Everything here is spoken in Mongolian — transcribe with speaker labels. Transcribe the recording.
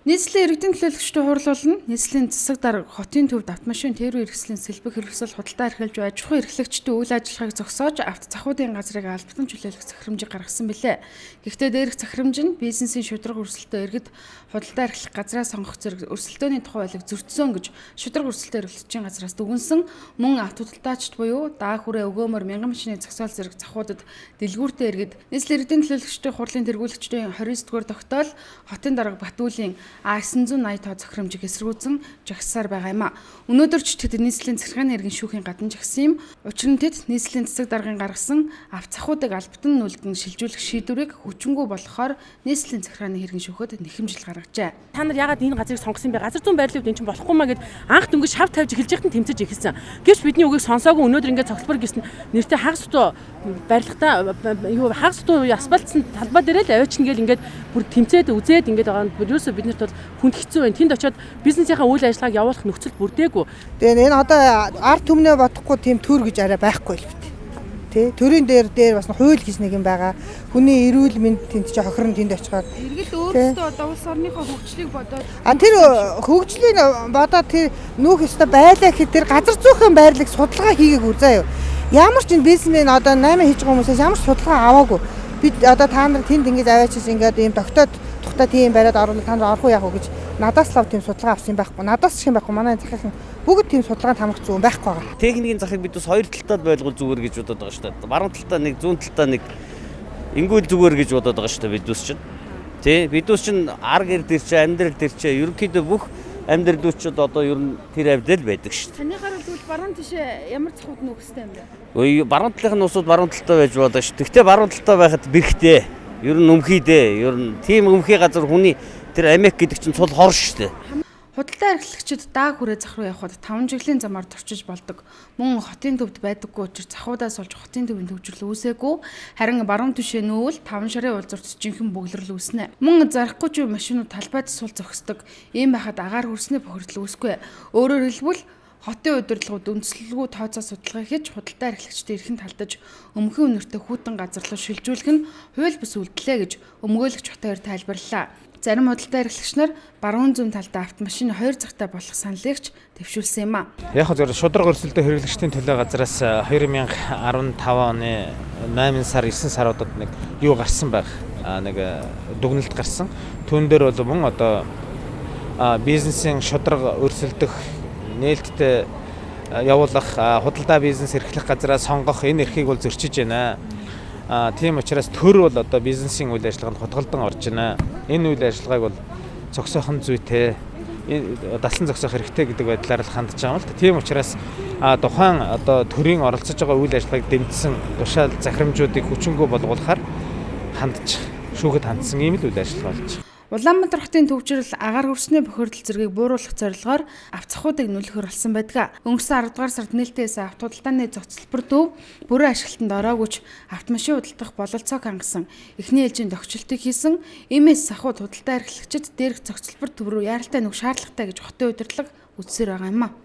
Speaker 1: Нийслэлийн иргэдийн төлөөлөгчдийн хураллал нь нийслэлийн засаг дарга хотын төвд автомашин тэрүү хэрэгслийн сэлбэг хэрэгсэл худалдаа эрхэлж байж чухал эрхлэгчдийн үйл ажиллагааг зогсоож авто захуудын газрыг албатан чөлөөлөх захирамжийг гаргасан билээ. Гэхдээ дээрх захирамж нь бизнесийн шударга өрсөлдөө иргэд худалдаа эрхлэх газраа сонгох зэрэг өрсөлдөөний тухай байлиг зөрчсөн гэж шударга өрсөлдөө эрхлэгчийн газраас дүгнсэн мөн авто худалдаачд буюу даа хүрээ өгөөмөр мянган машины зогсоол зэрэг захуудад дэлгүүртээ иргэд нийслэлийн иргэдийн төлөөлөгчдийн хурлын тэргүүлэгчдийн 29-р тогтоол хотын дарга Батүлийн А980 тоо захирамжийг эсэргүүцэн жагсаар байгаа юм а. Өнөөдөр ч тэд нийслэлийн захиргааны иргэн шүүхийн гадна жагсан юм. Учир нь тэд нийслэлийн засаг даргын гаргасан авто захуудыг албатан нүлгэн шилжүүлэх шийдвэрийг хүчингүй болохоор нийслэлийн захиргааны иргэн шүүхэд нэхэмжил гаргажээ.
Speaker 2: Та нар яагаад энэ газрыг сонгосон бэ? Газар зүүн байрлалд энэ чинь болохгүй маа гэд анх дөнгөж шав тавьж эхэлж яхад тэмцэж эхэлсэн. Гэвч бидний үгийг сонсоогүй өнөөдөр ингээд цогцлбор гэсэн нэртэй хагас утуу барилгатаа юу хагас утуу асфальтсан талбай дээр л аваачин гээл ингээд бүр тэмцээд үзээд ингээд байгаа нь юусоо биднэрт бол хүнд хэцүү байна. Тэнд очиод бизнесийнхаа үйл ажиллагааг явуулах нөхцөл бүрдээгүй.
Speaker 3: Тэгээ энэ одоо ард түмнээ бодохгүй тийм төр гэж арай байхгүй л бит. Тэ төрийн дээр бас хууль гэж нэг юм байгаа. Хүний эрүүл мэнд тэнд чи хохирон тэнд очихоор
Speaker 1: Иргэд өөрсдөө одоо улс орныхоо хөгжлийг бодоод
Speaker 3: тэр хөгжлийн бодоод тэр нүүх ёстой байлаа гэхэд тэр газар зүйн байрлалыг судалгаа хийгээгүй заа юу. Ямар ч энэ бизнесмен одоо 8 хийж байгаа хүмүүсээс ямар ч судалгаа аваагүй. Бид одоо та нар тэнд ингэж аваачаас ингээд ийм тухтай тийм бариад оруулаад та нар орох уу яах вэ гэж надаас лав тийм судалгаа авсан байхгүй. Надаас ч юм байхгүй. Манай захирал бүгд тийм судалгаанд хамрах зүүн байхгүй байгаа.
Speaker 4: Техникийн захыг бид бас хоёр талтай байлгуул зүгээр гэж бодоод байгаа шүү дээ. Баруун талтай нэг, зүүн талтай нэг ингүүл зүгээр гэж бодоод байгаа шүү дээ бидүүс чинь. Тэ бидүүс чинь ар гэр дээр чи амьдрал дээр чи ерөнхийдөө бүх амьдралчид одоо ер нь тэр авдал байдаг шүү дээ.
Speaker 1: Танихаар бол баруун тишээ ямар захууд нөхөстэй юм бэ?
Speaker 4: Ой баруун талын усуд баруун талтай байж болно шүү. Тэгтээ баруун талтай байхад бэрхтээ. Ер нь өмхийдээ. Ер нь тийм өмхий газар хүний тэр Америк гэдэг чинь цул хор шүү дээ.
Speaker 1: Худалдаа эрхлэгчид даа хүрээ зах руу явхад 5 жилийн замаар турчиж болдог. Мөн хотын төвд байдаггүй учраас захуудаас олж хотын төвийн төвжрэл үүсээгүй. Харин баруун тишээ нүүвэл 5 шарын уулзурт жинхэнэ бөглөрл үүснэ. Мөн зарахгүй ч машинууд талбайд сул зогсдог. Ийм байхад агаар хүрснээ бохирдол үүсэхгүй. Өөрөөр хэлбэл хотын удирдлагууд үндслэлгүй тооцоо судалгаа хийж худалдаа эрхлэгчдийн эрхэнд талдаж өмхөн үнэртэй хүүтэн газар руу шилжүүлэх нь хууль бус үйлдэлээ гэж өмгөөлөгч хотоор тайлбарллаа. Зарим худалдаа эрхлэгч нар баруун зүүн талдаа автомашины хоёр захтай болох саналыгч төвшүүлсэн юм а.
Speaker 5: Яг зөв шударга өрсөлдөө хэрэглэгчдийн төлөө газраас 2015 оны 8 сар 9 саруудад нэг юу гарсан байх. Нэг дүгнэлт гарсан. Түүн дээр бол мөн одоо бизнесийн шударга өрсөлдөх нээлттэй явуулах худалдаа бизнес эрхлэх газраа сонгох энэ эрхийг бол зөрчиж байна. Тийм учраас төр бол одоо бизнесийн үйл ажиллагаанд хутгалдан орж байна. Энэ үйл ажиллагааг бол зогсоохон зүйтэй, даслан зогсоох хэрэгтэй гэдэг байдлаар л хандж байгаа юм л. Тийм учраас тухайн одоо төрийн оролцож байгаа үйл ажиллагааг дэмжсэн тушаал захирамжуудыг хүчингү болгуулахаар шүүхэд хандсан ийм л үйл ажиллагаа болж байна.
Speaker 1: Улаанбаатар хотын төвчрөл агаар хүрснээ бохирдол зэргийг бууруулах зорилгоор авцахуудыг нөлөөхөр болсон байдаг. Өнгөрсөн 10 дугаар сард нээлтээс авто худалдааны цогцлбор төв бүрэн ашиглалтанд ороогүй ч автомашин худалдах бололцоог хангасан. Эхний ээлжийн догчлолтыг хийсэн. Иймээс сахууд худалдаа эрхлэгчид дээрх цогцлбор төв рүү яаралтай нүх шаардлагатай гэж хотын удирдлага үзсээр байгаа юм а.